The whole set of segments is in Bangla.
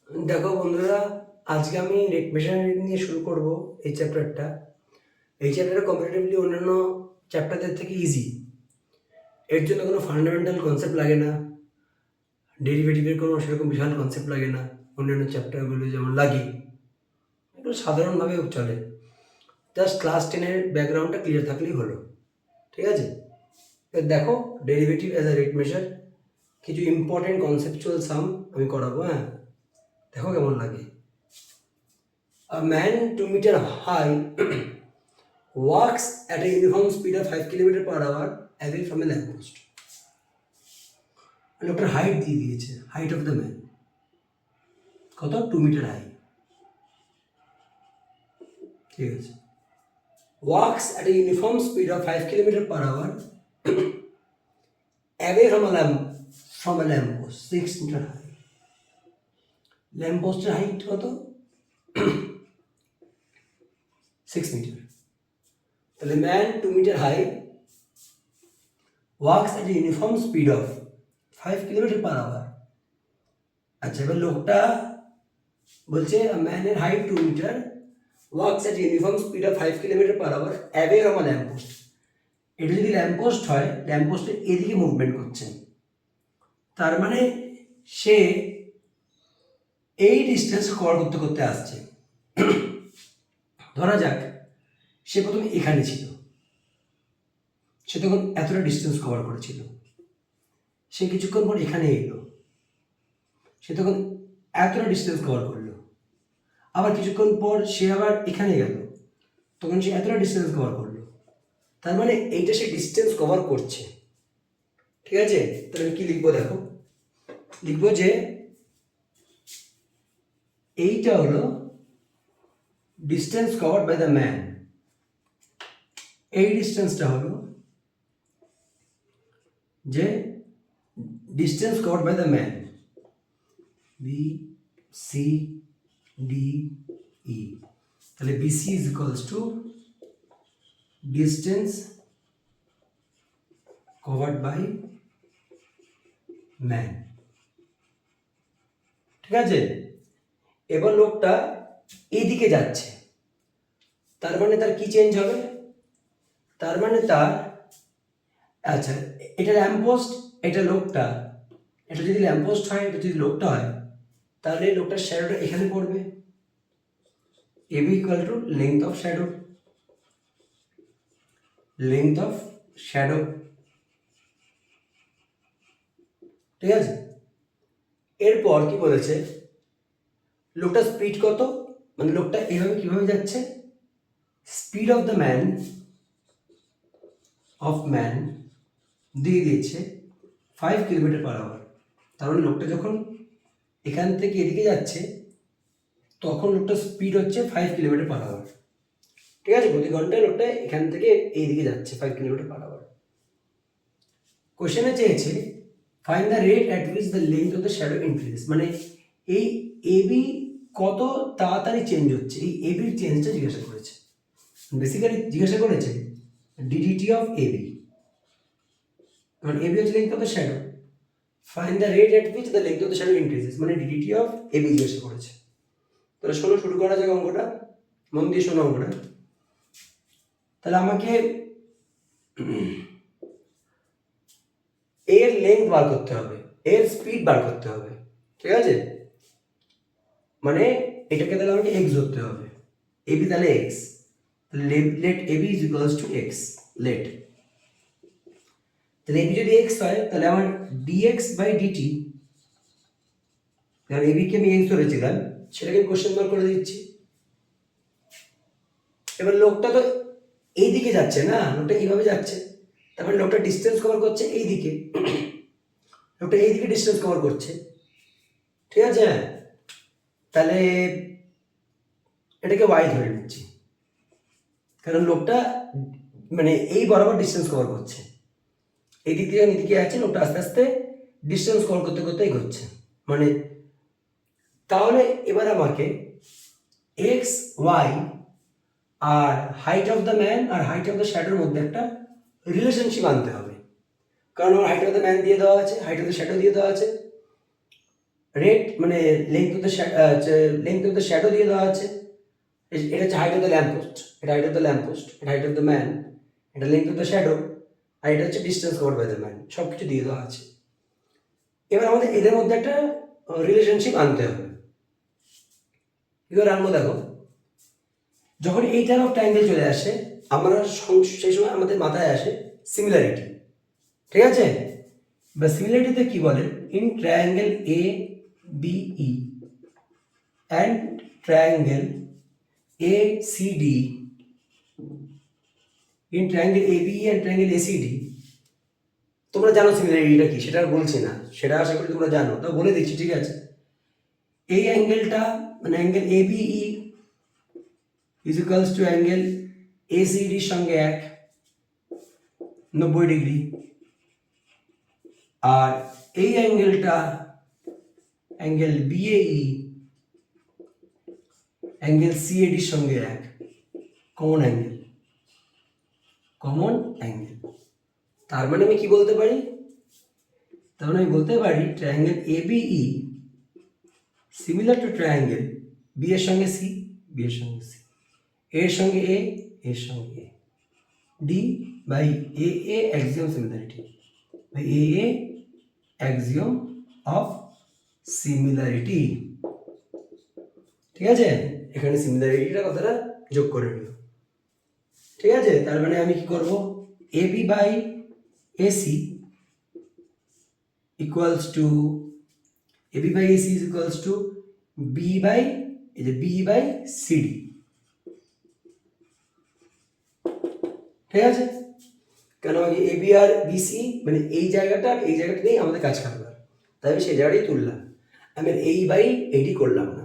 দেখো বন্ধুরা, আজকে আমি রেট মেশারিং নিয়ে শুরু করব এই চ্যাপ্টারটা। এই চ্যাপ্টারটা কম্পারেটিভলি অন্যান্য চ্যাপ্টারদের থেকে ইজি। এর জন্য কোনো ফান্ডামেন্টাল কনসেপ্ট লাগে না, ডেরিভেটিভের কোনো সেরকম বিশাল কনসেপ্ট লাগে না অন্যান্য চ্যাপ্টারগুলো যেমন লাগে। এগুলো সাধারণভাবে চলে, জাস্ট ক্লাস 10-এর ব্যাকগ্রাউন্ডটা ক্লিয়ার থাকলেই হলো। ঠিক আছে, এবার দেখো ডেরিভেটিভ অ্যাজ আ রেট মেশার, কিছু ইম্পর্টেন্ট কনসেপচুয়াল সাম আমি করাবো। হ্যাঁ, দেখো কেমন লাগে। A man 2 meter high walks at a uniform speed of 5 kilometer per hour away from a lamppost. লোকটার হাইট দিয়ে দিয়েছে, হাইট অফ দ্য ম্যান কত, 2 মিটার হাই। ঠিক আছে, walks at a uniform speed of 5 kilometer per hour away from a lamppost 6 meter high. ল্যাম্পপোস্টের হাইট কত, 6 মিটার। তাহলে man 2 metre high walks at a uniform speed of 5 kilometre per hour. আচ্ছা, এবার লোকটা বলছে ম্যানের height 2 metre, works at uniform speed of 5 kilometre per hour away from a lamppost. এটা যদি ল্যাম্পপোস্ট হয়, ল্যাম্পপোস্টের এদিকে মুভমেন্ট করছে, তার মানে সে এই ডিস্টেন্স কভার করতে করতে আসছে। ধরা যাক সে প্রথমে এখানে ছিল, সে তখন এতটা ডিস্টেন্স কভার করেছিল। সে কিছুক্ষণ পর এখানে এলো, সে তখন এতটা ডিস্টেন্স কভার করলো। আবার কিছুক্ষণ পর সে আবার এখানে গেল, তখন সে এতটা ডিস্টেন্স কভার করলো। তার মানে এইটা সে ডিস্টেন্স কভার করছে। ঠিক আছে, তাহলে আমি কি লিখবো, দেখো লিখবো যে এইটা হলো distance covered by the man. এই ডিস্টেন্সটা হলো যে distance covered by the man, B C D E. তাহলে BC is equals to distance covered by man। ঠিক আছে, এবার লোকটা এইদিকে যাচ্ছে, তার মানে তার কি চেঞ্জ হবে, তার মানে তার, আচ্ছা এটা ল্যাম্পপোস্ট, এটা লোকটা, এটা যদি ল্যাম্পপোস্ট হয়, এটা যদি লোকটা হয়, তাহলে লোকটার শ্যাডোটা এখানে পড়বে। AB equal to length of shadow, length of shadow। ঠিক আছে, এরপর কি বলেছে, লোকটার স্পিড কত, মানে লোকটা এইভাবে কিভাবে যাচ্ছে, স্পিড অফ দ্য ম্যান দিয়ে দিয়েছে 5 কিলোমিটার পার আওয়ার। তার মানে লোকটা যখন এখান থেকে এদিকে যাচ্ছে, তখন লোকটার স্পিড হচ্ছে 5 কিলোমিটার পার আওয়ার। ঠিক আছে, প্রতি ঘন্টায় লোকটা এখান থেকে এইদিকে যাচ্ছে 5 কিলোমিটার পার আওয়ার। কোশ্চেনে চেয়েছে find the rate at which the length of the shadow increase, মানে এই এবি কত তাড়াতাড়ি চেঞ্জ হচ্ছে, এই এবির চেঞ্জটা জিজ্ঞাসা করেছে। বেসিক্যালি জিজ্ঞাসা করেছে ডিডিটি অফ এবি, কারণ এবি হচ্ছে length of the shadow. Find the rate at which the length of the shadow increases, মানে ডিডিটি অফ এবি জিজ্ঞাসা করেছে। তাহলে শোনো, শুরু করা যাক অঙ্কটা, মন দিয়ে শোনো অঙ্কটা। তাহলে আমাকে এর লেন্থ বার করতে হবে, এর স্পিড বার করতে হবে। ঠিক আছে, মানে এটাকে তাহলে আমাকে এক্স ধরতে হবে, এবি তাহলে এক্স, তাহলে let AB is equals to x. Let, তাহলে এবি যদি এক্স হয়, তাহলে আমার ডিএক্স বাই ডিটি, কারণ এবিকে আমি এক্স ধরেছিলাম, সেটাকে কোশ্চেন মার্ক করে দিচ্ছি। এবার লোকটা তো এইদিকে যাচ্ছে না, লোকটা এইভাবে যাচ্ছে, তারপরে লোকটা ডিস্টেন্স কভার করছে এইদিকে, লোকটা এইদিকে ডিস্টেন্স কভার করছে। ঠিক আছে, তাহলে এটাকে ওয়াই ধরে নিচ্ছি, কারণ লোকটা মানে এই বরাবর ডিস্টেন্স কভার করছে, এই দিক থেকে এদিকে যাচ্ছে, লোকটা আস্তে আস্তে ডিস্টেন্স কভার করতে করতে এগোচ্ছে। মানে তাহলে এবার আমাকে এক্স ওয়াই আর হাইট অফ দ্য ম্যান আর হাইট অফ দ্য শ্যাডোর মধ্যে একটা রিলেশনশিপ আনতে হবে, কারণ আমার হাইট অফ দ্য ম্যান দিয়ে দেওয়া আছে, হাইট অফ দ্য শ্যাডো দিয়ে দেওয়া আছে। রেট মানে লেন্থ অফ দ্য শ্যাডো দিয়ে দেওয়া আছে। এটা হচ্ছে height of the lamp post, এটা height of the lamp post, এটা হাইট অফ দ্য ম্যান, এটা লেন্থ অফ দ্য শ্যাডো, আর এটা হচ্ছে distance covered by the man. সব কিছু দিয়ে দেওয়া আছে। এবার আমাদের এদের মধ্যে একটা রিলেশনশিপ আনতে হবে। এবার আনবো, দেখো যখন এই টাইপ অফ ট্রায়াঙ্গেল চলে আসে আমরা সেই সময় আমাদের মাথায় আসে সিমিলারিটি, ঠিক আছে? বা সিমিলারিটিতে কি বলে, in triangle A B E and triangle A C D, in triangle A B E and triangle A C D, তোমরা জানো সিমিলারিটিটা কি, সেটা আর বলছি না, সেটা আশা করি তোমরা জানো, তাও বলে দিচ্ছি, ঠিক আছে? এই অ্যাঙ্গেলটা মানে angle A B E is equals to angle A C ডির সঙ্গে 90 ডিগ্রি, আর এই অ্যাঙ্গেলটা অ্যাঙ্গেল বিএই অ্যাঙ্গেল সিএডির সঙ্গে কমন অ্যাঙ্গেল। তার মানে আমি কি বলতে পারি, তার মানে আমি বলতে পারি triangle ABE similar to triangle B এর সঙ্গে সি, বি এর সঙ্গে সি, এর সঙ্গে এ, এর সঙ্গে A, D by A A axiom similarity, by A A axiom of similarity, ঠিক আছে? এখানে সিমিলারিটিটা কথাটা যোগ করে নিও, ঠিক আছে? তার মানে আমি কি করব, A B by AC equals to A B by AC is equals to B by এই যে বি বাই সিডি, ঠিক আছে? কেন আগে এ বি আর বিসি মানে এই জায়গাটা এই জায়গাটা নিয়েই আমাদের কাজ করবার, তাই আমি সেই জায়গাটাই তুললাম, আমি এই বাই এডি করলাম না।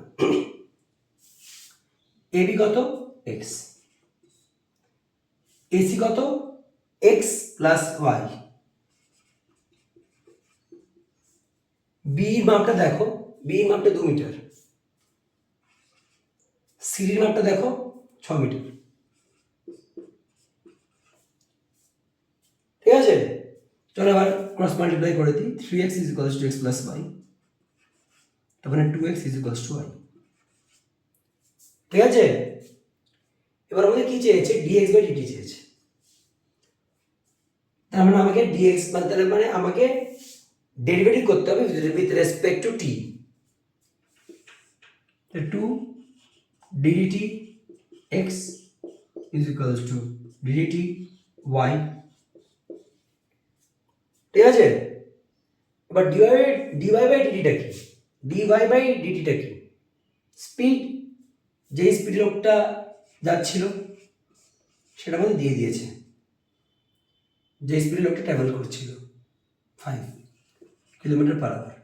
এ বি কত, এক্স, এসি কত, এক্স প্লাস ওয়াই, বি মাপটা দেখো, বি মাপটা 2 মিটার, সিডির মাপটা দেখো 6 মিটার, ঠিক আছে? চলো এবার ক্রস মাল্টিপ্লাই করে দিই, 3x is equals two x plus y, তারপরে 2x is equals to y, ঠিক আছে? এবার আমাদের কি চেয়েছে, dx বাই dt চেয়েছে, তার মানে আমাকে dx তার মানে আমাকে ডেরিভেটিভ করতে হবে with respect to t, 2 ddt x is equals to ddt y, ঠিক আছে? এবার dy বাই dt টা কি, dy বাই dt টা কি, স্পিড, যে স্পিড লোকটা যাচ্ছিল সেটা আমাদের দিয়ে দিয়েছে, যে স্পিড লোকটা ট্রাভেল করছিল 5 কিলোমিটার পার আওয়ার,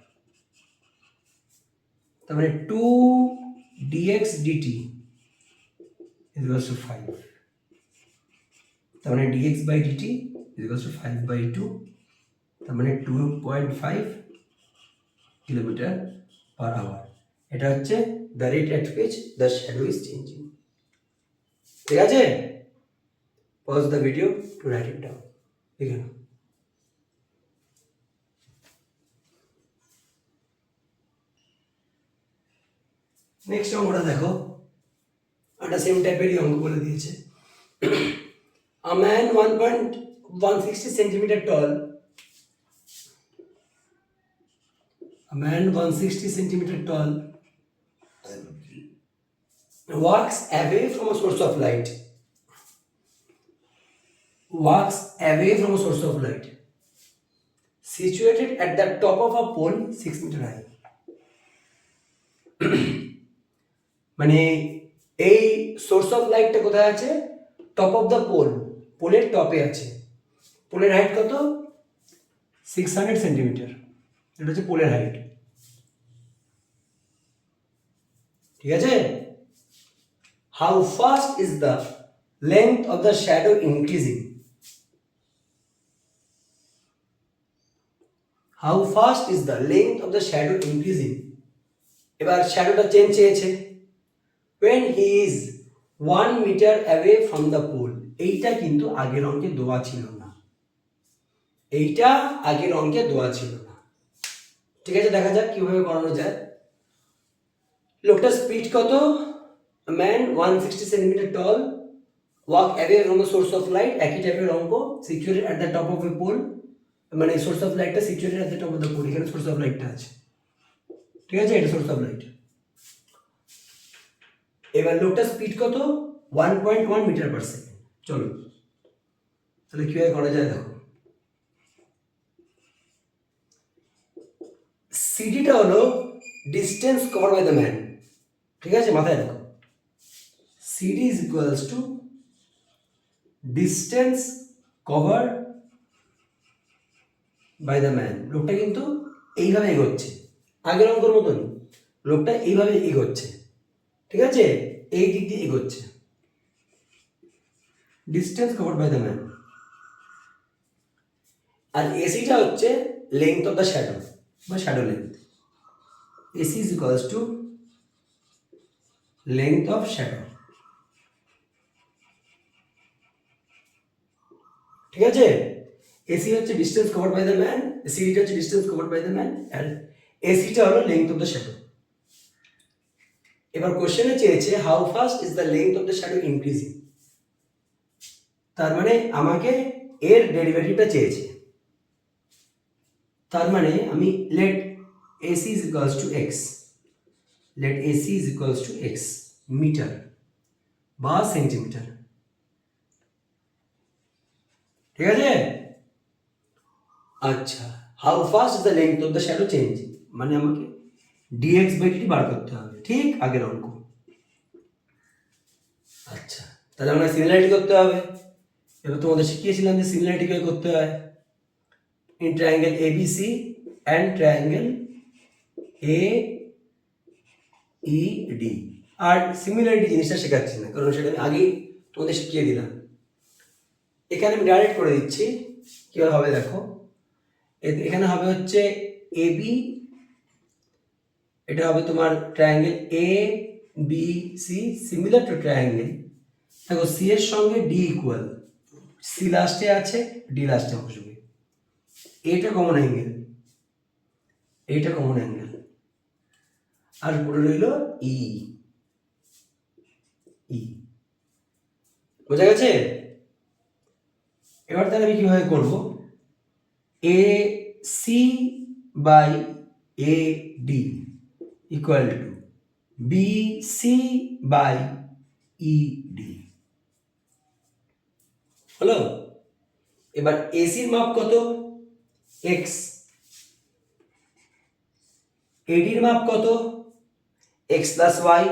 তার মানে 2 dx dt is equals to 5, তার মানে dx by dt is equals to 5 by 2, তার মানে 2.5 কিলোমিটার পার আওয়ার। এটা হচ্ছে the rate at which the shadow is changing, ঠিক আছে? Pause the video to write it down, লিখে নাও। নেক্সট অঙ্কটা দেখো, একটা সেম টাইপেরই অঙ্ক বলে দিয়েছে। A man 1.160 centimeter tall, a man 160 centimeter tall walks away from a source of light, situated at the top of a pole 6 meter high. মানে এই সোর্স অফ লাইটটা কোথায় আছে, টপ অফ দ্য পোল, পোলের টপে আছে, পোলের হাইট কত, 600 সেন্টিমিটার, এটা হচ্ছে পোলের হাইট, ঠিক আছে? How fast is the length of the shadow increasing, how fast is the length of the shadow increasing, এবার শ্যাডোটা চেঞ্জ চেয়েছে, when he is 1 meter away from the pole, এইটা কিন্তু আগের অঙ্কে দেওয়া ছিল না, এইটা আগের অঙ্কে দেওয়া ছিল না, ঠিক আছে, দেখা যাক কিভাবে করানো যায়। লোকটার স্পিড কত? Man 160 centimetre tall, walk away from the source of light, একই টাইপের অঙ্ক, situated at the top of a pole, মানে সোর্স অফ লাইটটা situated at the top of the pole, এখানে সোর্স অফ লাইটটা আছে, ঠিক আছে, এটা সোর্স অফ লাইট। এবার লোকটার স্পিড কত? 1.1 মিটার পার সেকেন্ড। চলো তাহলে কিভাবে করা যায় দেখো। সিডিটা হলো distance cover by the man, ঠিক আছে, মাথায় রাখো। CD is equals to distance cover by the man. লোকটা কিন্তু এইভাবে এগোচ্ছে, আগের অঙ্কের মতনই লোকটা এইভাবে এগোচ্ছে, ঠিক আছে, এই দিক দিয়ে এগোচ্ছে, distance cover by the man. আর এসিটা হচ্ছে লেন্থ অফ দ্য শ্যাডো বা shadow length. AC is equals to length of shadow, ঠিক আছে। এসি হচ্ছে distance cover by the man, সিডিটা হচ্ছে distance cover by the man, আর এসিটা হলো লেন্থ অফ দ্য শ্যাডো। এবার কোশ্চেনে চেয়েছে how fast is the length of the shadow increasing. তার মানে আমাকে এর ডেরিভেটিভটা চেয়েছে, তার মানে আমি late AC is equals to x, let AC is equals to x metre বা সেন্টিমিটার, ঠিক আছে। আচ্ছা, how fast is the length of the shadow change, মানে আমাকে dx বাই dt বার করতে হবে, ঠিক আগের অঙ্ক। আচ্ছা, তাহলে আমরা সিমিলারিটি করতে হবে। এবার তোমাদের শিখিয়েছিলাম যে সিমিলারিটি কিভাবে করতে হয়। In triangle ABC and triangle AED, আর সিমিলারিটি জিনিসটা শেখাচ্ছি না, কারণ সেটা আমি আগেই তোমাদের শিখিয়ে দিলাম। এখানে আমি ডাইরেক্ট করে দিচ্ছি কীভাবে হবে দেখো। এখানে হবে হচ্ছে AB, এটা হবে তোমার triangle ABC similar to triangle, দেখো সি এর সঙ্গে ডি ইকুয়াল, সি লাস্টে আছে, ডি লাস্টে বসবে, এটা কমন অ্যাঙ্গেল, এইটা কমন অ্যাঙ্গেল, আর পড়ে রইল ই। বোঝা গেছে? এবার তাহলে আমি কিভাবে করব, AC by AD equal to BC by ED, হলো। এবার এসির মাপ কত? x, এডির মাপ কত? x প্লাস y,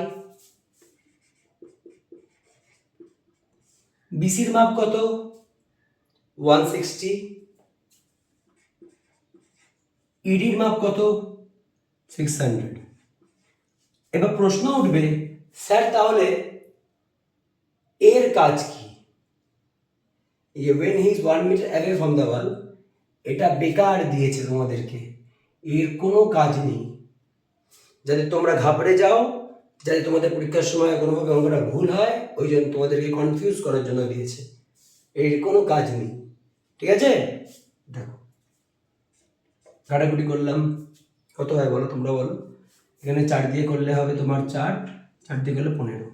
বিসির মাপ কত? 160, ইডির মাপ কত? 600। এবার প্রশ্ন উঠবে, স্যার তাহলে এর কাজ কি? when he is 1 meter away from the wall, এটা বেকার দিয়েছে তোমাদেরকে, এর কোনো কাজ নেই, যাতে তোমরা ঘাবড়ে যাও, যাতে তোমাদের পরীক্ষার সময় কোনোভাবে অঙ্কটা ভুল হয়, ওই জন্য তোমাদেরকে কনফিউজ করার জন্য দিয়েছে, এর কোনো কাজ নেই, ঠিক আছে। দেখো কাটাকুটি করলাম, কত হয় বলো, তোমরা বলো। এখানে 4 দিয়ে করলে হবে তোমার 4 দিয়ে করলে 15,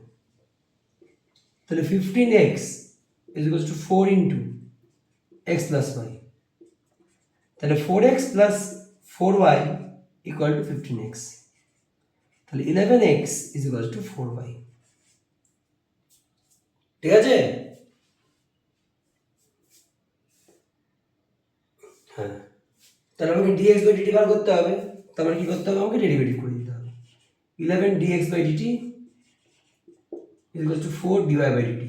তাহলে 15x is equals to 4 into x plus y, তাহলে 4x plus 4y equal to 15x, তাহলে 11x is equal to 4y, ঠিক আছে। হ্যাঁ, তাহলে আমাকে dx by dt বার করতে হবে, তার মানে কি করতে হবে, আমাকে ডেরিভেটিভ করে দিতে হবে। 11 dx by dt is equal to 4 dy by dt,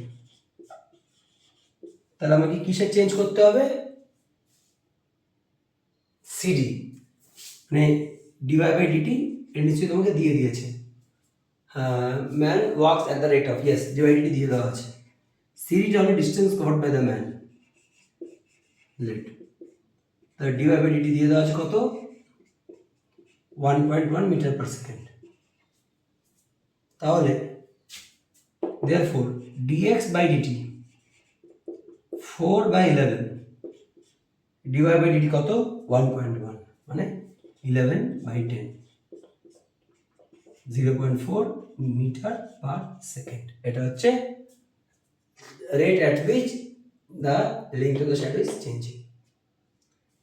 তাহলে আমাকে কিসে চেঞ্জ করতে হবে, সিডি, মানে dy by dt এর নিচে তোমাকে দিয়ে দিয়েছে, man works at the rate of, yes dy by dt দিয়ে দেওয়া আছে। সিডিটা হলো distance covered by the man, let, তাহলে dy by dt দিয়ে দেওয়া আছে কত, 1.1 মিটার পার সেকেন্ড। তাহলে therefore dx by dt 4 by 11, dy by dt কত, 1.1, মানে 11/10, 0.4 মিটার পার সেকেন্ড। এটা হচ্ছে rate at which the length of the shadow is changing.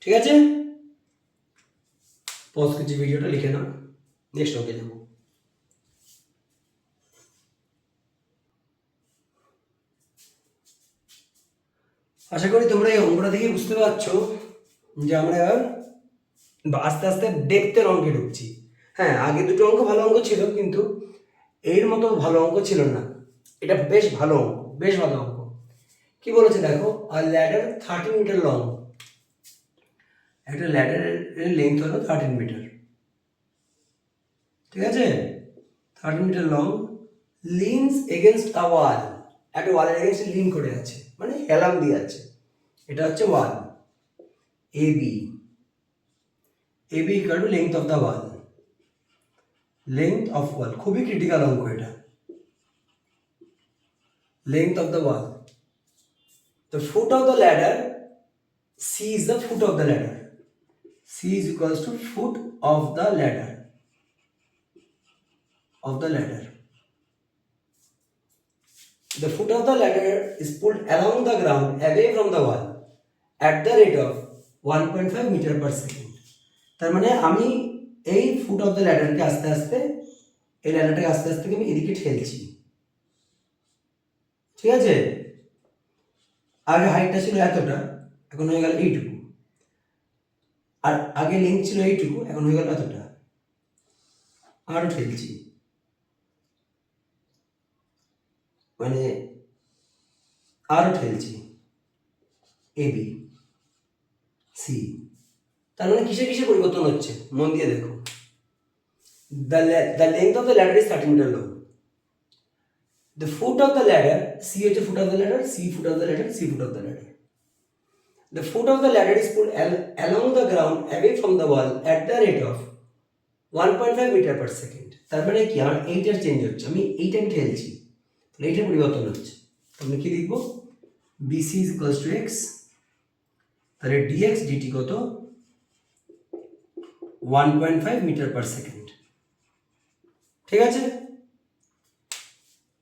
ঠিক আছে, পজ করছি, ভিডিওটা লিখে নাও, নেক্সট ওকে যাবো। আশা করি তোমরা এই অঙ্কটা দেখে বুঝতে পারছো যে আমরা এবার আস্তে আস্তে ডেপথের অঙ্কে ঢুকছি। হ্যাঁ, আগে দুটো অঙ্ক ভালো অঙ্ক ছিল, কিন্তু এর মতো ভালো অঙ্ক ছিল না। এটা বেশ ভালো অঙ্ক, বেশ ভালো অঙ্ক। কি বলেছে দেখো, আর ল্যাডার 13 মিটার লং, একটা ল্যাডারের লেন্থ হলো 13 মিটার, ঠিক আছে, 13 মিটার লং, লিনস এগেনস্ট আ ওয়াল, একটা ওয়ালের এগেনস্টে লিন করে আছে, মানে হেলাম দিয়ে আছে। এটা হচ্ছে wall AB, AB equal to length of the wall, length of wall, খুবই ক্রিটিক্যাল অঙ্ক এটা। Length of the wall, the foot of the ladder, C is the foot of the ladder, C is equals to foot of the ladder, of the ladder. The foot of the ladder is pulled along the ground away from the wall at the rate of 1.5 meter per second. তার মানে আমি এই ফুট অফ দ্য ল্যাডারকে আস্তে আস্তে, এই ল্যাডারটাকে আস্তে আস্তে আমি এদিকে ঠেলছি, ঠিক আছে। আগে হাইটটা ছিল এতটা, এখন হয়ে গেল এইটুকু, আর আগে লেন্থ ছিল এইটুকু, এখন হয়ে গেল এতটা, আরও ঠেলছি, মানে আরও ঠেলছি, এবি সি। তার মানে কিসে কিসে পরিবর্তন হচ্ছে মন দিয়ে দেখো। The length of the ladder is 13 metre long, the foot of the ladder, C হচ্ছে foot of the ladder, C foot of the ladder, C foot of the ladder. The foot of the ladder is pulled along the ground away from the wall at the rate of 1.5 meter per second. তার মানে কি, আমার এইটার চেঞ্জ হচ্ছে, আমি এইটাকে ঠেলছি, তাহলে এইটার পরিবর্তন হচ্ছে। তাহলে কি লিখবো, BC is equals to x, তাহলে dx dt কত, 1.5 মিটার পার সেকেন্ড। ঠিক আছে,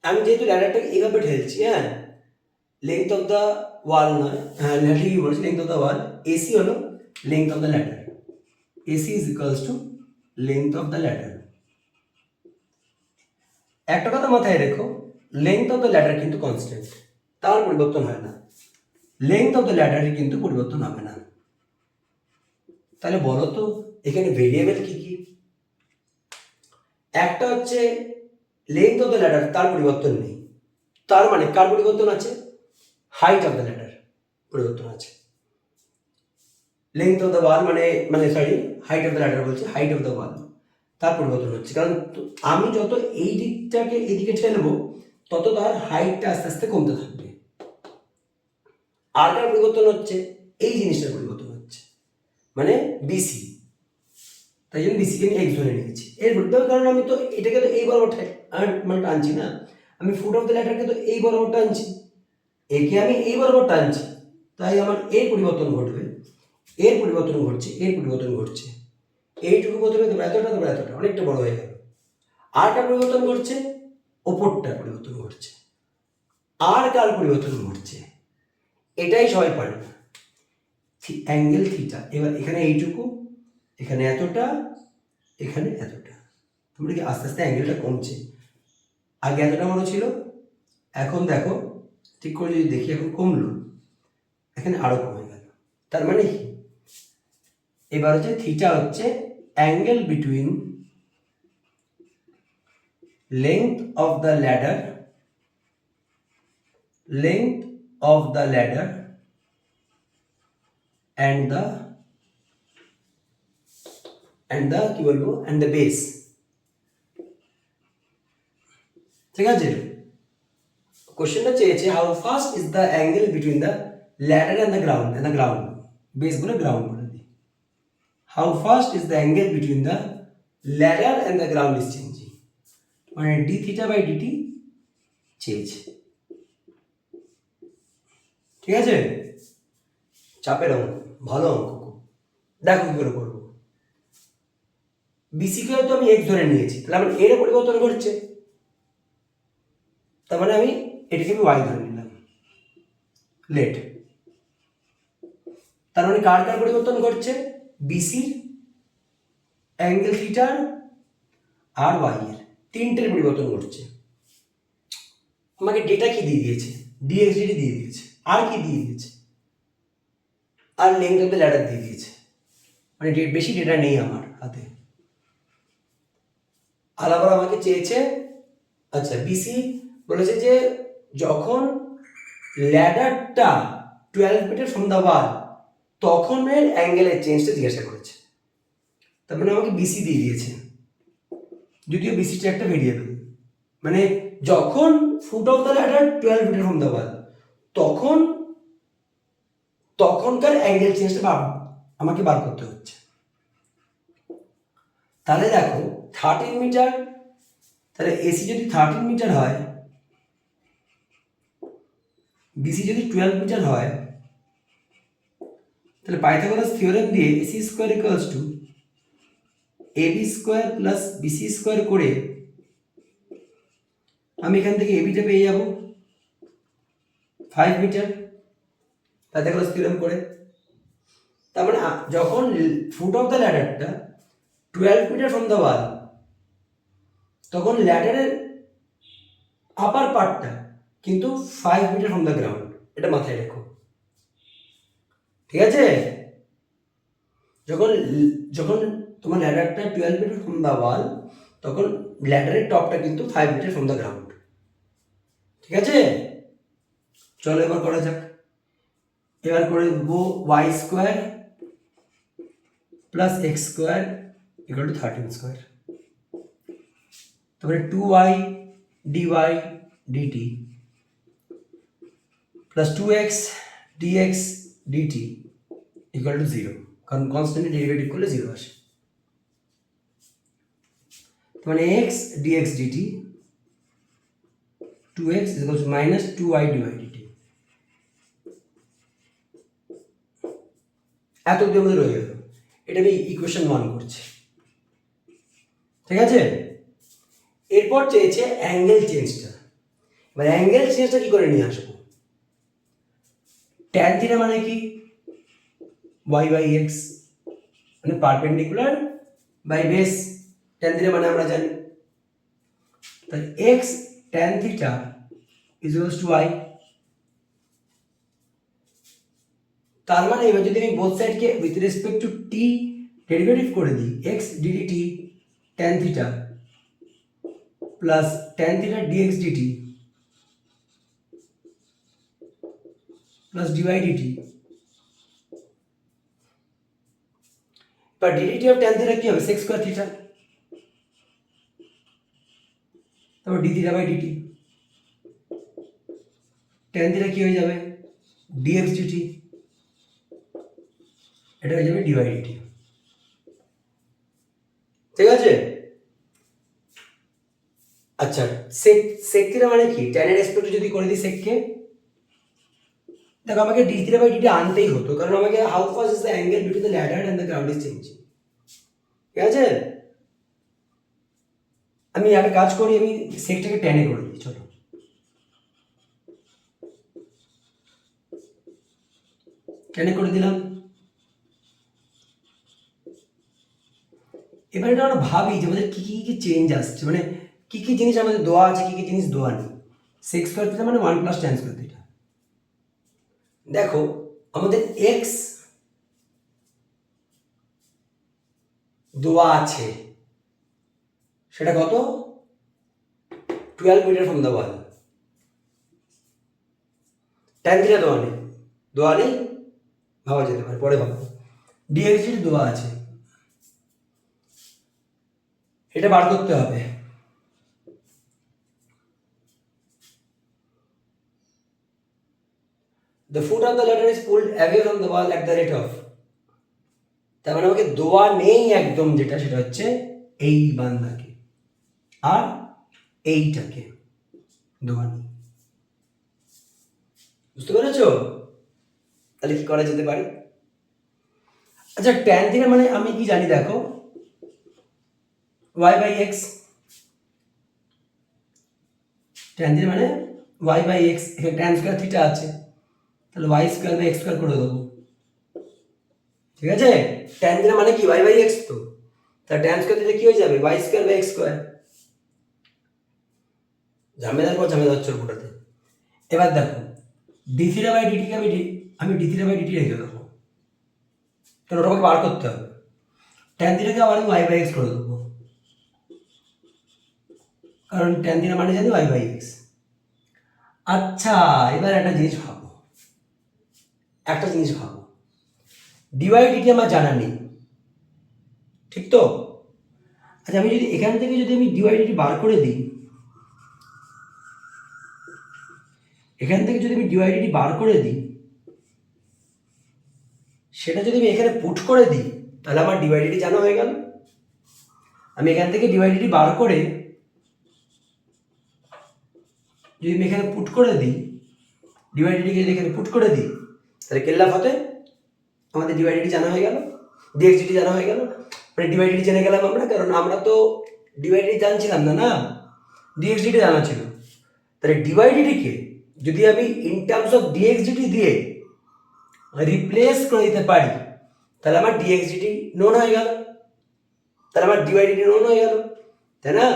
আমি যেহেতু ল্যাডারটাকে এইভাবে ঠেলছি, হ্যাঁ, লেন্থ অফ দ্য ওয়াল নয়, হ্যাঁ ল্যাডার কি বলছি, length of the wall, AC হলো length of the ladder, AC is equals to length of the ladder. একটা কথা মাথায় রেখো, লেন্থ অফ দ্য ল্যাডার কিন্তু কনস্ট্যান্ট, তার পরিবর্তন হয় না, লেন্থ অফ দ্য ল্যাডারের কিন্তু পরিবর্তন হবে না। তাহলে বলো তো এখানে ভেরিয়েবল কি কি? একটা হচ্ছে লেন্থ অফ দ্য ল্যাডার, তার পরিবর্তন নেই, তার মানে কার পরিবর্তন আছে, হাইট অফ দ্য ল্যাডার পরিবর্তন আছে। লেন্থ অফ দ্য ওয়াল মানে sorry, height of the ladder বলছি, হাইট অফ দ্য ওয়াল তার পরিবর্তন হচ্ছে, কারণ আমি যত এই দিকটাকে এদিকে ঠেলবো তত তার হাইটটা আস্তে আস্তে কমতে থাকবে। আর কার পরিবর্তন হচ্ছে, এই জিনিসটার পরিবর্তন হচ্ছে, মানে বিসি, তাই জন্য বিসিকে আমি এক্স ধরে নিয়েছি। এর কারণ আমি তো এটাকে তো এই বরাবর মানে টানছি না, আমি ফুট অফ দ্য ল্যাডারকে তো এই বরাবর টানছি, একে আমি এই বরাবর টানছি, তাই আমার এর পরিবর্তন ঘটবে, এর পরিবর্তন ঘটছে, এর পরিবর্তন ঘটছে, এইটুকু প্রথমে তোমরা এতটা, তোমরা এতটা, অনেকটা বড় হয়ে গেল। আর কার পরিবর্তন ঘটছে, ওপরটার পরিবর্তন ঘটছে, আর কার পরিবর্তন ঘটছে, এটাই সবাই পারে না, অ্যাঙ্গেল থিটা। এবার এখানে এইটুকু, এখানে এতটা, এখানে এতটা, তোমরা কি আস্তে আস্তে অ্যাঙ্গেলটা কমছে, আগে এতটা বড় ছিল, এখন দেখো ঠিক করে যদি দেখি এখন কমলো, এখানে আরো কমে গেল। তার মানে কি, এবার হচ্ছে থিটা হচ্ছে angle between length of the ladder, length of the ladder and the কি বলবো, and the base, ঠিক আছে। কোশ্চেনটা চেয়েছে how fast is the angle between the ladder and the ground, base বলে গ্রাউন্ড বলে দিই, how fast is the angle between the ladder and the ground is changing, মানে ডি থিটা বাই ডিটি চেয়েছে, ঠিক আছে। চাপের অঙ্ক, ভালো অঙ্ক, দেখো কি করে করবো। বিসি কে তো আমি এক্স ধরে নিয়েছি, তাহলে আমার এর পরিবর্তন ঘটছে, তার মানে আমি এটাকে আমি ওয়াই ধরে নিলাম, লেট। তার মানে কার কার পরিবর্তন ঘটছে? বিসির, অ্যাঙ্গেল থিটার আর ওয়াই এর তিনটের পরিবর্তন ঘটছে। আমাকে ডেটা কি দিয়ে দিয়েছে? ডিএক্স ডিটি দিয়ে দিয়েছে, আর কি দিয়ে দিয়েছে? আর লেংথ অফ দ্য ল্যাডার দিয়ে দিয়েছে, মানে বেশি ডেটা নেই আমার হাতে। আর আবার আমাকে চেয়েছে, আচ্ছা বিসি বলেছে যে যখন ল্যাডারটা 12 মিটার ফ্রম দ্য ওয়াল তখন এর অ্যাঙ্গেলের চেঞ্জটা জিজ্ঞাসা করেছে। তার মানে আমাকে বিসি দিয়ে দিয়েছে, যদিও বিসিটা একটা ভেরিয়েবল। মানে যখন foot of the ladder 12 metre from the wall তখনকার অ্যাঙ্গেল চেঞ্জটা আমাকে বার করতে হচ্ছে। তাহলে দেখো 13 মিটার, তাহলে এসি যদি 13 মিটার হয়, বিসি যদি 12 মিটার হয়, তাহলে পাইথাগোরাস থিওরেম দিয়ে AC square equals to AB square plus BC square করে আমি এখান থেকে এবিটা পেয়ে যাব 5 মিটার পাইথাগোরাস থিওরেম করে। তার মানে যখন ফুট অফ দ্য ল্যাডারটা 12 মিটার ফ্রম দ্য ওয়াল তখন ল্যাডারের আপার পার্টটা কিন্তু 5 মিটার ফ্রম দ্য গ্রাউন্ড, এটা মাথায় রেখো, ঠিক আছে? যখন যখন তোমার ল্যাডারটা 12 মিটার ফ্রম দ্য ওয়াল তখন ল্যাডারের টপটা কিন্তু 5 মিটার ফ্রম দ্য গ্রাউন্ড, ঠিক আছে? চলো এবার করা যাক। এবার করে দেবো y square plus x square equal to 13 square, তারপরে 2y dy dt plus 2x dx dt equal to 0, কারণ কনস্ট্যান্টের ডেরিভেটিভ করলে 0 আসে। মানে x dx dt 2x equal to minus 2y dy dt। এত অবধি আমাদের রয়ে গেল, এটা আমি ইকুয়েশন 1 করছি, ঠিক আছে? এরপর চেয়েছে অ্যাঙ্গেল চেঞ্জটা। এবার অ্যাঙ্গেল চেঞ্জটা কি করে নিয়ে আসবো? ট্যান থিটা মানে কি? y বাই এক্স, মানে perpendicular by base. Tan theta মানে আমরা জানি, তাহলে x tan theta is equals to y। তার মানে এবার যদি আমি বোথ সাইডকে with respect to t derivative করে দিই, x dt tan theta plus tan theta dx dt plus dy dt, but dt of tan theta কি হবে? sec square theta, তারপর d theta by dt, tan theta কি হয়ে যাবে? dx dt, এটা হয়ে যাবে dy dt, ঠিক আছে? আচ্ছা sec theta মানে কি? tan এর রেসপেক্টে যদি করে দিই sec কে, দেখো আমাকে d theta by dt আনতেই হতো, কারণ আমাকে how fast is the angle between the ladder and the ground is changing, ঠিক আছে? আমি একটা কাজ করি, আমি সেকটাকে টেনে করে দিই, চলো। টেনে করে দিলাম। এবার এটা আমরা ভাবি যে আমাদের কি কি চেঞ্জ আসছে, মানে কি কি জিনিস আমাদের দেওয়া আছে, কি কি জিনিস দেওয়া নেই। সেক স্কোয়ার থিটা মানে 1 প্লাস ট্যান স্কোয়ার থিটা। দেখো আমাদের এক্স দেওয়া আছে, সেটা কত? 12 metre from the wall. Tan theta দেওয়া নেই, ভাবা যেতে পারে, পরে ভাবো। ডিএক্স dt দেওয়া আছে, এটা বার করতে হবে। The foot of the ladder is pulled away from the wall at the rate of, তার মানে আমাকে দোয়া নেই একদম, যেটা সেটা হচ্ছে এই বান্দাকে আর এইটাকে দোয়া নেই, বুঝতে পেরেছো? তাহলে কি করা যেতে পারে? আচ্ছা ট্যান থিটা মানে আমি কি জানি, দেখো y by x, tan theta মানে ওয়াই বাই এক্স, এখানে ট্যান স্কোয়ার থিটা আছে, তাহলে y square by x square করে দেবো। ঠিক আছে, ট্যান থিটা মানে কি ওয়াই বাই এক্স, তো তাহলে ট্যান স্কোয়ার থিটা কি হয়ে যাবে y square by x square. ঝামেলার পর ঝামেলা হচ্ছে ওটাতে। এবার দেখো ডি থিটা বাই ডিটিকে আমি ডি থিটা বাই ডিটি রেখে দেবো, কারণ ওটা আমাকে বার করতে হবে। ট্যান থিটাকে আবার আমি ওয়াই বাই এক্স করে দেবো, কারণ ট্যান থিটা মানে জানি ওয়াই বাই এক্স। আচ্ছা, এবার একটা জিনিস ভাবো, ডিওয়াই ডিটি আমার জানা নেই, ঠিক তো? আচ্ছা, আমি যদি এখান থেকে যদি আমি ডিওয়াই ডিটি বার করে দিই, এখান থেকে যদি আমি ডিওয়াই ডিটি বার করে দিই, সেটা যদি আমি এখানে পুট করে দিই, তাহলে আমার ডিওয়াই ডিটি জানা হয়ে গেল। আমি এখান থেকে ডিওয়াই ডিটি বার করে যদি আমি এখানে পুট করে দিই, ডিওয়াই ডিটিকে যদি এখানে পুট করে দিই, তাহলে কেল্লা ফতে আমাদের ডিওয়াই ডিটি জানা হয়ে গেল, ডিএক্স ডিটি জানা হয়ে গেল। মানে ডিওয়াই ডিটি জেনে গেলাম আমরা, কারণ আমরা তো ডিওয়াই ডিটি জানছিলাম না, না ডিএক্স ডিটি জানা ছিল। তাহলে ডিওয়াই ডিটিকে যদি আমি in terms of dx dt দিয়ে রিপ্লেস করে দিতে পারি, তাহলে আমার ডিএক্স ডিটি নোন হয়ে গেল, তাহলে আমার ডিওয়াই ডিটি নোন হয়ে গেল, তাই না?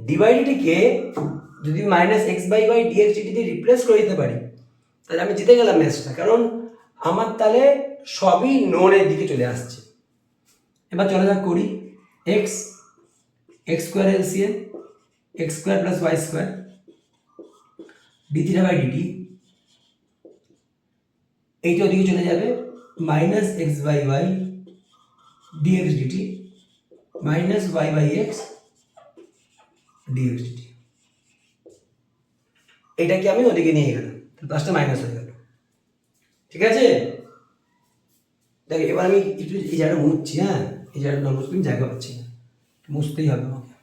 ডিওয়াই ডিটিকে যদি minus x by y dx dt দিয়ে রিপ্লেস করে দিতে পারি, তাহলে আমি জিতে গেলাম ম্যাচটা, কারণ আমার তাহলে সবই নোনের দিকে চলে আসছে। এবার চলে যাক করি, x square LCM x square plus y square d theta by dt, এইটা ওদিকে চলে যাবে, minus x by y dx dt minus y by x dx dt. এটাকে আমি ওদিকে নিয়ে গেলাম, প্লাসটা মাইনাস হয়ে গেল। ঠিক আছে, দেখ এবার আমি একটু এই জায়গাটা মুছছি, হ্যাঁ এই জায়গাটা না মুছতে জায়গা পাচ্ছি না, মুছতেই হবে আমাকে।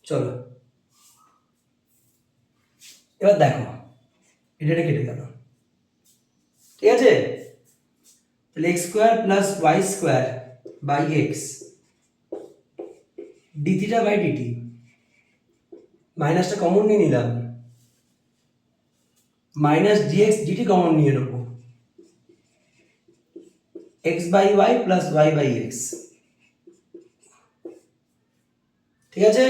চলো এবার দেখো এটা কেটে গেল, ঠিক আছে? তাহলে x square plus y square by x d theta by dt, মাইনাসটা কমন নিয়ে নিলাম, মাইনাস ডিএক্স ডিটি কমন নিয়ে নেবো, x by y plus y by x. ঠিক আছে,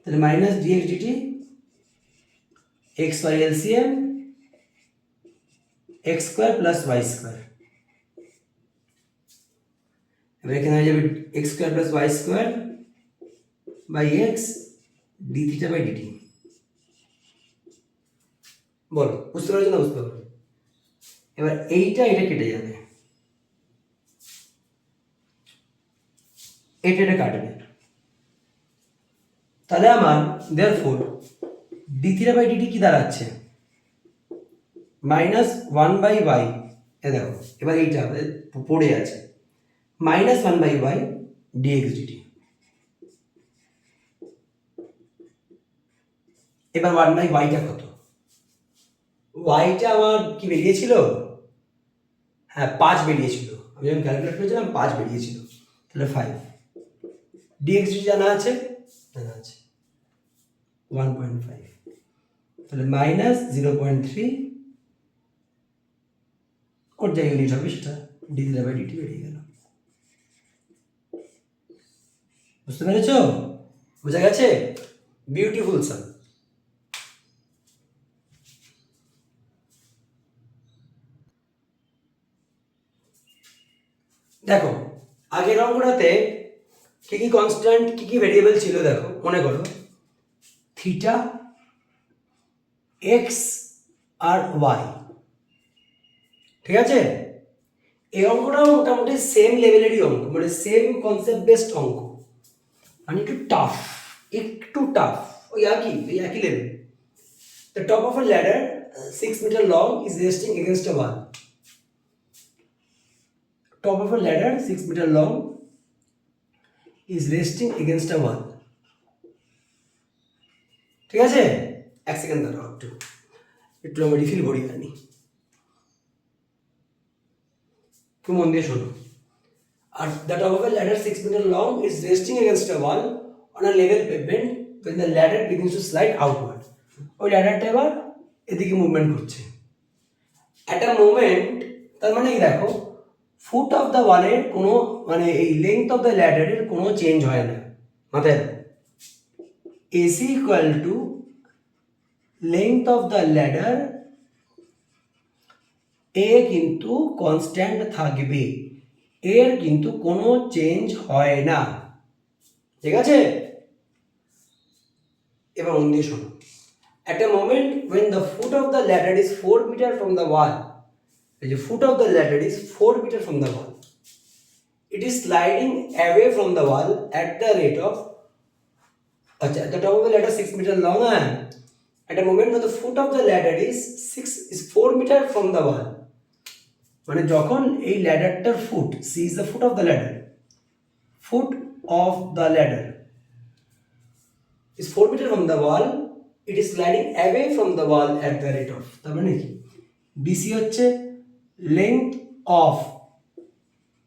তাহলে minus dx dt x y LCM x square plus y square. এবার এখানে হয়ে যাবে x square plus y square by x d theta by dt. বলো বুঝতে পারছো না? বুঝতে পারো। এবার এটা কেটে যাবে, এটা কাটবে, তাহলে আমার therefore d theta by dt কি দাঁড়াচ্ছে মাইনাস ওয়ান বাই ওয়াই। এ দেখো এবার এইটা পড়ে আছে, minus one by y dx dt. এবার ওয়ান বাই ওয়াইটা কত? ওয়াইটা আমার কি বেরিয়েছিল? হ্যাঁ 5 বেরিয়েছিল, আমি যখন ক্যালকুলেট করেছিলাম 5 বেরিয়েছিল, তাহলে 5। ডিএক্স ডিটি জানা আছে? জানা আছে 1.5, তাহলে মাইনাস 0.3 ওর যে ইউনিট হবে সেটা ডি থিটা বাই ডিটি বেরিয়ে গেল। বুঝতে পেরেছ? বোঝা গেছে? বিউটিফুল সান। দেখো আগের অঙ্কটাতে কি কি কনস্ট্যান্ট কি কি ভেরিয়েবল ছিল দেখো, মনে করো থিটা এক্স আর ওয়াই। ঠিক আছে, এই অঙ্কটাও মোটামুটি সেম লেভেলেরই অঙ্ক, মানে সেম কনসেপ্ট বেসড অঙ্ক, মানে একটু টাফ ওই একই level. The top of a ladder 6 meter long is resting against a wall. Top of a ladder 6 meter long is resting against a wall. ঠিক আছে, এক সেকেন্ড দাঁড়াও, একটু আমি রিফিল ভরিয়ে আনি, একটু মন দিয়ে শোনো। The top of a ladder 6 meter long is resting against a wall on a level pavement when the ladder begins to slide outward. ওই ল্যাডারটা এবার এদিকে মুভমেন্ট করছে। একটা মোমেন্ট, তার মানে কি দেখো, ফুট অফ দ্য ওয়ালের কোনো মানে এই লেন্থ অফ দ্য ল্যাডারের কোনো চেঞ্জ হয় না। মাথায় AC equal to length of the ladder, A কিন্তু কনস্ট্যান্ট থাকবে, এর কিন্তু কোনো চেঞ্জ হয় না। ঠিক আছে, এবার মন দিয়ে শোনো। At a moment when the foot of the ladder is 4 meter from the wall, the foot of the ladder is 4 meter from the wall, it is sliding away from the wall at the rate of, the top of the ladder 6 meter long, and at a moment when the foot of the ladder is 4 meter from the wall, মানে যখন এই ল্যাডারটার foot, C is the foot of the ladder, foot of the ladder is 4 meter from the wall, it is sliding away from the wall at the rate of, তার মানে কি, BC হচ্ছে length of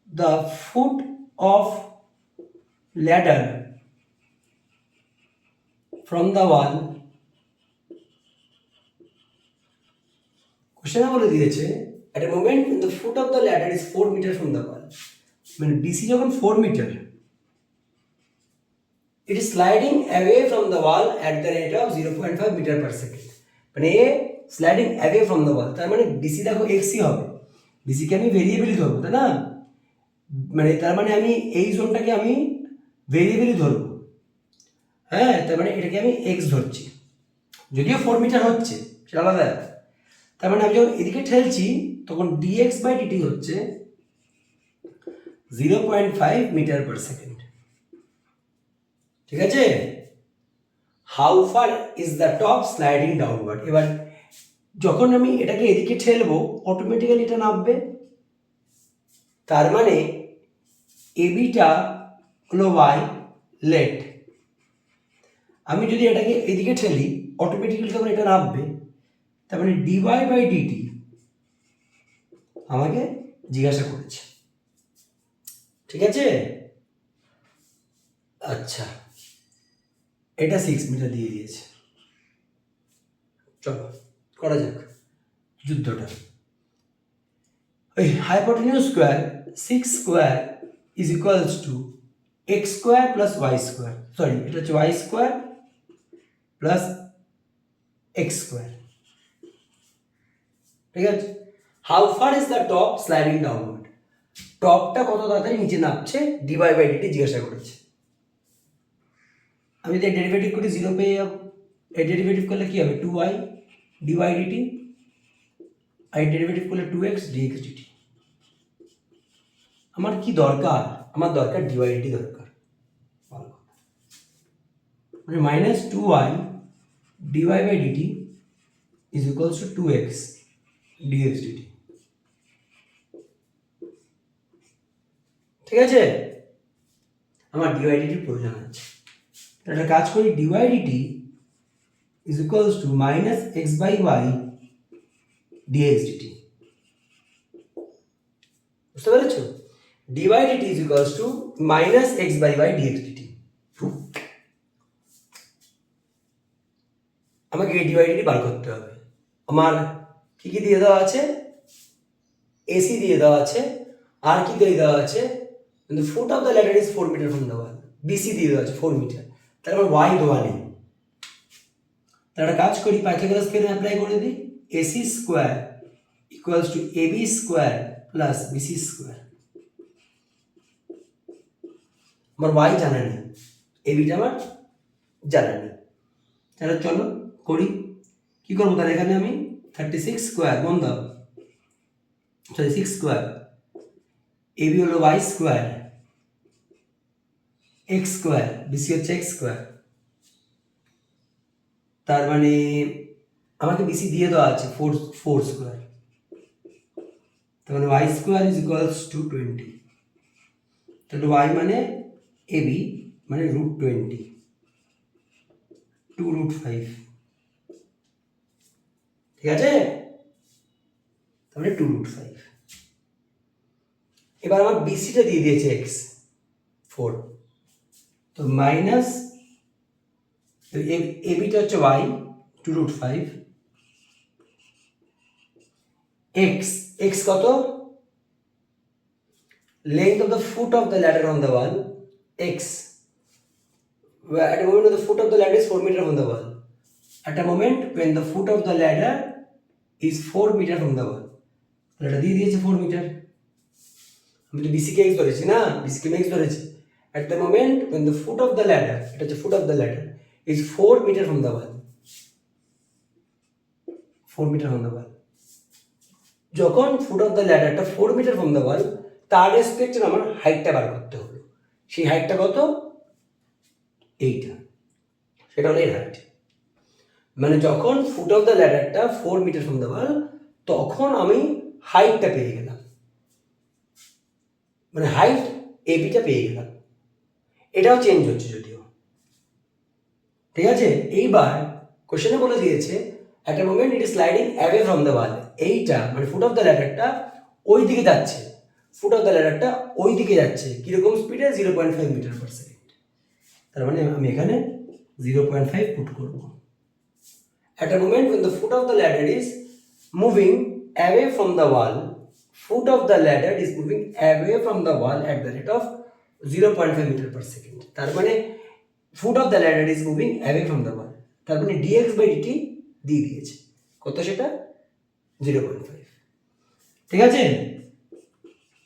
the foot of ladder from the wall, কোশ্চেনে বলে দিয়েছে at a moment when the foot of the ladder is 4 meter from the wall, মানে BC যখন 4 metre, it is sliding away from the wall at the rate of 0.5 meter per second, মানে এ স্লাইডিং অ্যাওয়ে ফ্রম দ্য ওয়াল, তার মানে ডিসি দেখো এক্সই হবে, ডিসিকে আমি ভেরিয়েবলই ধরবো, তাই না, মানে তার মানে আমি এই জোনটাকে আমি ভেরিয়েবলই ধরবো, হ্যাঁ, তার মানে এটাকে আমি এক্স ধরছি, যদিও 4 মিটার হচ্ছে সেটা আলাদা, তার মানে আমি যখন এদিকে ঠেলছি তখন ডিএক্স বাই ডিটি হচ্ছে 0.5 মিটার পার সেকেন্ড। ঠিক আছে, how far is the top sliding downward, এবার যখন আমি এটাকে এদিকে ঠেলবো অটোমেটিক্যালি এটা নামবে, তার মানে এবিটা হলো ওয়াই লেট, আমি যদি এটাকে এদিকে ঠেলি অটোমেটিক্যালি তখন এটা নামবে, তার মানে ডিওয়াই বাই ডিটি আমাকে জিজ্ঞাসা করেছে। ঠিক আছে, আচ্ছা, এটা 6 মিটার দিয়ে দিয়েছে, চলো করা যাক যুদ্ধটা। ওই hypotenuse square 6 square is equals to x square plus y square, sorry এটা হচ্ছে y square plus x square. ঠিক আছে, how far is the top sliding downward, টপটা কত তাড়াতাড়ি নিচে নামছে ডিওয়াই বাই ডিটি জিজ্ঞাসা করেছে। আমি যদি ডেরিভেটিভ করি 0 পেয়ে যাব, এই ডেরিভেটিভ করলে কি হবে 2y ডিওয়াই ডিটি, আর ডেরিভেটিভ করলে 2x ডিএক্স ডিটি। আমার কি দরকার, আমার দরকার ডিওয়াই ডিটি দরকার, মানে minus 2y dy by dt is equals to 2x dx dt. ঠিক আছে, আমার ডিওয়াই ডিটির প্রয়োজন আছে, একটা কাজ করি, dy dt is equals to minus x by y dx dt. বুঝতে পেরেছো, dy dt is equals to minus x by y dx dt. আমাকে এই ডিওয়াই ডিটি বার করতে হবে। আমার কি কি দিয়ে দেওয়া আছে, এসি দিয়ে দেওয়া আছে, আর কি দিয়ে দেওয়া আছে, foot of the ladder is 4 metre from the wall, BC দিয়ে দেওয়া আছে 4 মিটার, তাহলে আমার ওয়াই দেওয়া নেই। তাহলে একটা কাজ করি, পাইথাগোরাস থিওরেম অ্যাপ্লাই করে দিই, AC square equals to AB square plus BC square. আমার ওয়াই জানা নেই, এবিটা আমার জানা নেই, তাহলে চলো করি। কি করবো তাহলে, এখানে আমি 36 স্কোয়ার বন্ধ, সরি 6 স্কোয়ার, এবি হলো y square, x square, BC হচ্ছে এক্স স্কোয়ার, তার মানে আমাকে বিসি দিয়ে দেওয়া আছে 4 স্কোয়ার, তার মানে y square is equals to 20, তাহলে ওয়াই মানে এবি মানে √20, 2√5। ঠিক আছে, তাহলে 2√5, এবার আমার বিসিটা দিয়ে দিয়েছে এক্স 4, তো মাইনাস এবিটা হচ্ছে ওয়াই 2√5 এক্স, এক্স কত, length of the foot of the ladder on the wall x, at a moment when the foot of the ladder is 4 meter from the wall, at a moment when the foot of the ladder is 4 meter from the wall, ladder দিয়ে দিয়েছে 4 মিটার, আমি তো বিসি কে এক্স ধরেছি না, বিসি কে এক্স ধরেছি, at the moment when the foot of the ladder, এটা হচ্ছে foot of the ladder is 4 meter from the wall, 4 meter from the wall, যখন foot of the ladder টা 4 meter from the wall, তার রেসপেক্টে আমার হাইটটা বার করতে হলো, সেই হাইটটা কত, এইটা, সেটা হলো এর হাইট। মানে যখন ফুট অফ দ্য ল্যাডারটা 4 মিটার ফ্রম দ্য ওয়াল, তখন আমি হাইটটা পেয়ে গেলাম, মানে হাইট এবিটা পেয়ে গেলাম। এটাও চেঞ্জ হচ্ছে যদিও, ঠিক আছে। এইবার কোশ্চেনে বলে দিয়েছে at a moment it is sliding away from the wall, এইটা মানে ফুট অফ দ্য ল্যাডারটা ওই দিকে যাচ্ছে, ফুট অফ দ্য ল্যাডারটা ওই দিকে যাচ্ছে, কিরকম স্পিডে, 0.5 মিটার পার সেকেন্ড। তার মানে আমি এখানে 0.5 পুট করব। At a moment when the foot of the ladder is moving away from the wall, foot of the ladder is moving away from the wall at the rate of 0.5 meter per second. তার মানে foot of the ladder is moving away from the wall, তার মানে dx by dt দিয়ে দিয়েছে, কত সেটা, 0.5। ঠিক আছে,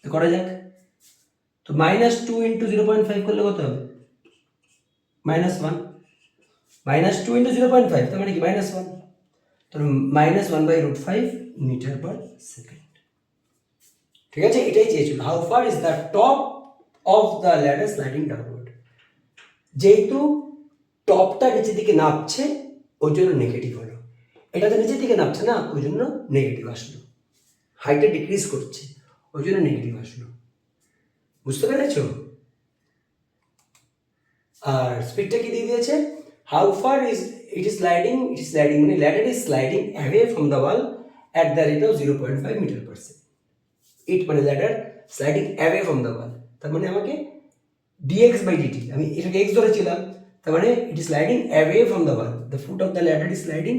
করা যাক। তো -2 ইন্টু 0.5 করলে কত হবে, -1, -2 ইন্টু 0.5 তার মানে কি -1, তো -1/√5 মিটার পার সেকেন্ড। ঠিক আছে, এটাই চেয়েছিল, how far is the top of the ladder sliding downward. যেহেতু টপটা নিচের দিকে নামছে ওই জন্য নেগেটিভ হলো, এটা তো নিচের দিকে নামছে না ওই জন্য নেগেটিভ আসলো, হাইটটা ডিক্রিজ করছে ওই জন্য নেগেটিভ আসলো, বুঝতে পেরেছো। আর স্পিডটা কি দিয়ে দিয়েছে, how far is it is sliding, মানে ladder is sliding away from the wall at the rate of 0.5 meter per second, it মানে ladder sliding away from the wall, তার মানে আমাকে dx by dt, আমি এটাকে x ধরেছিলাম, তার মানে it is sliding away from the wall, the foot of the ladder is sliding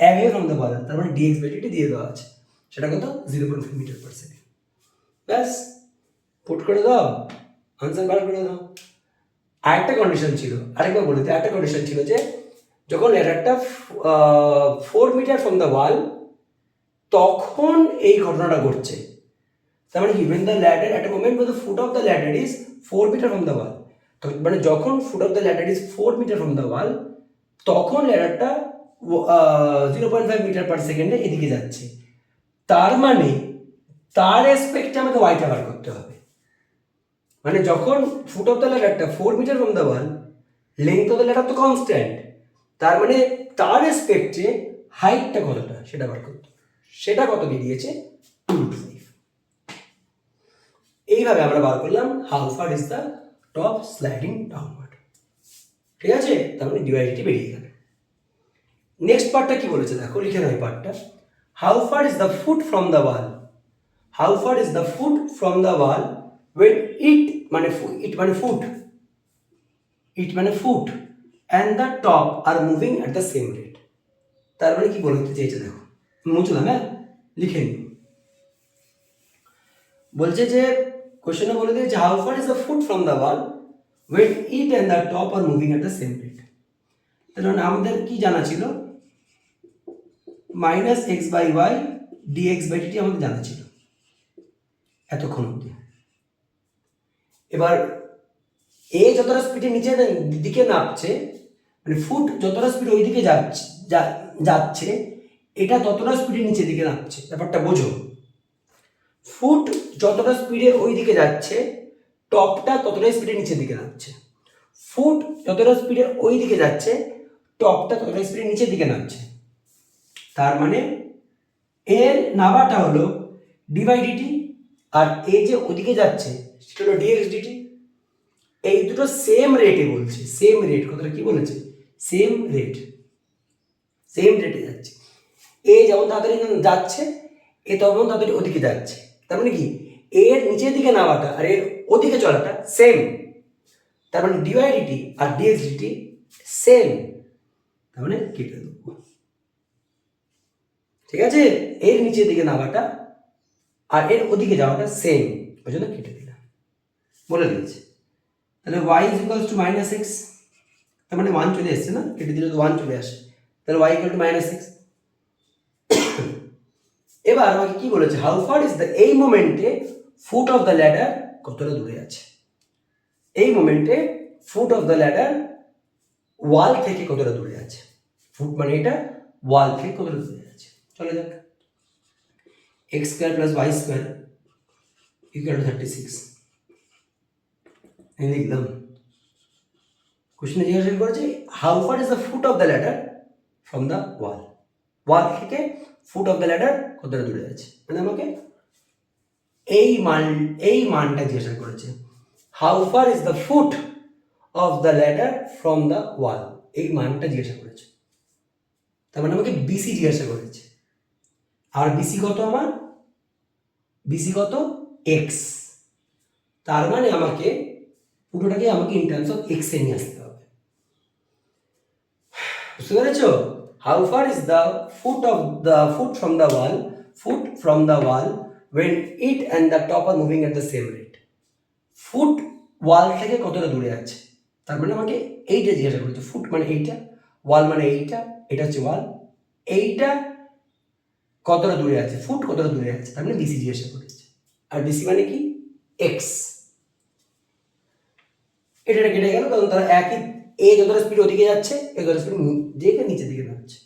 away from the wall, তার মানে dx by dt দিয়ে দেওয়া আছে, সেটা কত, 0.5 মিটার পার সেকেন্ড। ব্যাস, পুট করে দাও, আনসার বার করে দাও। আরেকটা কন্ডিশন ছিল, আরেকবার বলে দিই, আরেকটা কন্ডিশন ছিল যে যখন ল্যাডারটা 4 মিটার ফ্রম দ্য ওয়াল, তখন এই ঘটনাটা ঘটছে। তার মানে কি, when the ladder at a moment when the foot of the ladder is 4 meter from the wall, মানে যখন foot of the ladder is 4 metre from the wall, তখন ল্যাডারটা 0.5 মিটার পার সেকেন্ডে এদিকে যাচ্ছে, তার মানে তার রেসপেক্টে আমাকে ওয়াইটা বার করতে হবে। মানে যখন ফুট অফ দ্য ল্যাডারটা 4 metre from the wall, length of the ladder তো কনস্ট্যান্ট, তার মানে তার রেসপেক্টে হাইটটা কতটা সেটা বার করতে, সেটা কত বেরিয়েছে, 2√5। এইভাবে আমরা বার করলাম how far is the top sliding downward. ঠিক আছে, তার মানে ডিভাইডটি বেরিয়ে গেল। নেক্সট পার্টটা কি বলেছে দেখো, লিখে নাও এই পার্টটা, how far is the foot from the wall, how far is the foot from the wall when it মানে ফুট, it মানে foot and the top are moving at the same rate। তার মানে কি বলতে চেয়েছে দেখো, মুছলাম, হ্যাঁ লিখে নিই। বলছে যে কোশ্চেনে বলে দিয়েছে how far is the foot from the wall when it and the top are moving at the same rate। তাহলে আমাদের কি জানা ছিল, -x/y dx/dt আমাদের জানা ছিল এতক্ষণ অবধি। এবার এ যতটা স্পিডে নিচে দিকে নামছে, মানে ফুট যতটা স্পিড ওই দিকে যাচ্ছে এটা ততটা স্পিডে নিচের দিকে নামছে, ব্যাপারটা বোঝো। ফুট যতটা স্পিডে ওই দিকে যাচ্ছে, টপটা ততটা স্পিডে নিচের দিকে নামছে। ফুট যতটা স্পিডে ওই দিকে যাচ্ছে, টপটা ততটা স্পিডে নিচের দিকে নামছে। তার মানে এর নামাটা হলো ddt, আর এ যে ওদিকে যাচ্ছে সেটা হলো dx/dt। এই দুটো সেম রেটে বলছে, সেম রেট, কথাটা কি বলেছে, সেম রেট, সেম রেটে যাচ্ছে। এ যেমন তাড়াতাড়ি যাচ্ছে এ তখন তাড়াতাড়ি ওদিকে যাচ্ছে, তার মানে কি এর নিচের দিকে নেওয়াটা আর এর ওদিকে চলাটা সেম, তার মানে ডিওয়াই ডিটি আর ডিএক্স ডিটি সেম, তার মানে কেটে দেবো। ঠিক আছে, এর নিচের দিকে নামাটা আর এর ওদিকে যাওয়াটা সেম, ওই জন্য কেটে দিলাম, বলে দিয়েছি। তাহলে y is equals to minus x, তার মানে 1 চলে এসছে না, কেটে দিলে তো 1 চলে আসে, তাহলে y equal to minus x. এবার আমাকে কি বলেছে, হাউ ফার ইজ দ্য, এই মোমেন্টে ফুট অফ দ্য ল্যাডার কতটা দূরে আছে, এই মোমেন্টে ফুট অফ দ্য ল্যাডার ওয়াল থেকে কতটা দূরে আছে, ফুট মানে এটা, ওয়াল থেকে কতটা দূরে আছে। চলে যাক, x square plus y square equal to 36 এই লিখলাম। কোশ্চেনে জিজ্ঞাসা করেছে how far is the foot of the ladder from the wall, wall থেকে ফুট অফ দ্য ল্যাডার কতটা দূরে আছে, মানে আমাকে এই মানটা জিজ্ঞাসা করেছে। How far is the foot of the ladder from the wall, এই মানটা জিজ্ঞাসা করেছে, তার মানে আমাকে বিসি জিজ্ঞাসা করেছে। আর বিসি কত আমার, বিসি কত এক্স, তার মানে আমাকে পুরোটাকে আমাকে ইন টার্মস অফ এক্স এ নিয়ে আসতে হবে। বুঝতে পেরেছ? How far is the foot from the wall, foot from the wall when it and the top are moving at the same rate, foot wall থেকে কতটা দূরে আছে, তার মানে আমাকে এইটা জিজ্ঞাসা করেছে। ফুট মানে এইটা, ওয়াল মানে এইটা, এটা হচ্ছে ওয়াল, এইটা কতটা দূরে আছে, ফুট কতটা দূরে আছে, তার মানে বিসি জিজ্ঞাসা করেছে। আর বিসি মানে কি, এক্স। এটা কেটে গেল, কারণ তারা একই, এ যতটা স্পিড ওদিকে যাচ্ছে, এ যতটা স্পিড দিকে নিচের দিকে যাচ্ছে।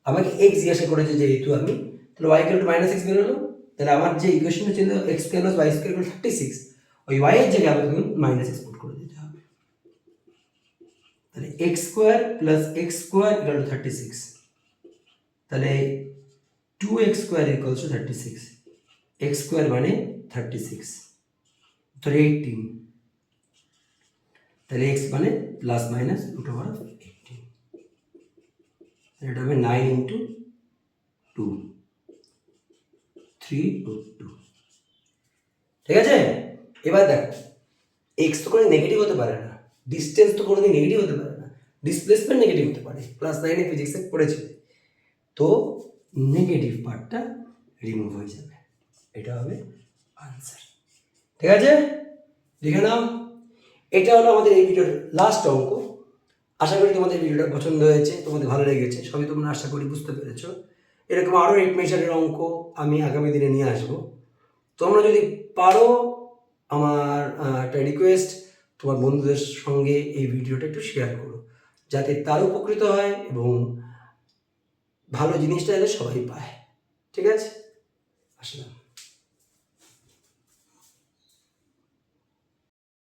আমাকে এক্স জিজ্ঞাসা করেছে যেহেতু আমি, তাহলে y equal to minus x বেরোলো। তাহলে আমার যে ইকুয়েশনটা ছিল x square plus y square equal 36, ওই ওয়াই এর জায়গায় আমাকে মাইনাস এক্স পুট করে দিতে হবে। তাহলে x square plus x square equal to 36, তাহলে 2x square equals to 36, x square মানে 36, তো 18, তাহলে এক্স মানে প্লাস মাইনাস রুট ওভার 18, এটা হবে 9 ইন্টু 2, 3√2। ঠিক আছে, এবার দেখ, এক্স তো করে নেগেটিভ হতে পারে না, ডিস্টেন্স তো কোনোদিন নেগেটিভ হতে পারে না, ডিসপ্লেসমেন্ট নেগেটিভ হতে পারে, ক্লাস 9 এ ফিজিক্সে পড়েছিল। তো নেগেটিভ পার্টটা রিমুভ হয়ে যাবে, এটা হবে আনসার। ঠিক আছে, লিখে নাও। এটা হলো আমাদের এই ভিডিওর লাস্ট অঙ্ক। আশা করি তোমাদের ভিডিওটা পছন্দ হয়েছে, তোমাদের ভালো লেগেছে, সবই তোমরা আশা করি বুঝতে পেরেছো। এরকম আরও 8 মেশারের অঙ্ক আমি আগামী দিনে নিয়ে আসবো। তোমরা যদি পারো, আমার একটা রিকোয়েস্ট, তোমার বন্ধুদের সঙ্গে এই ভিডিওটা একটু শেয়ার করো, যাতে তারা উপকৃত হয় এবং ভালো জিনিসটা যাতে সবাই পায়। ঠিক আছে, আসলাম।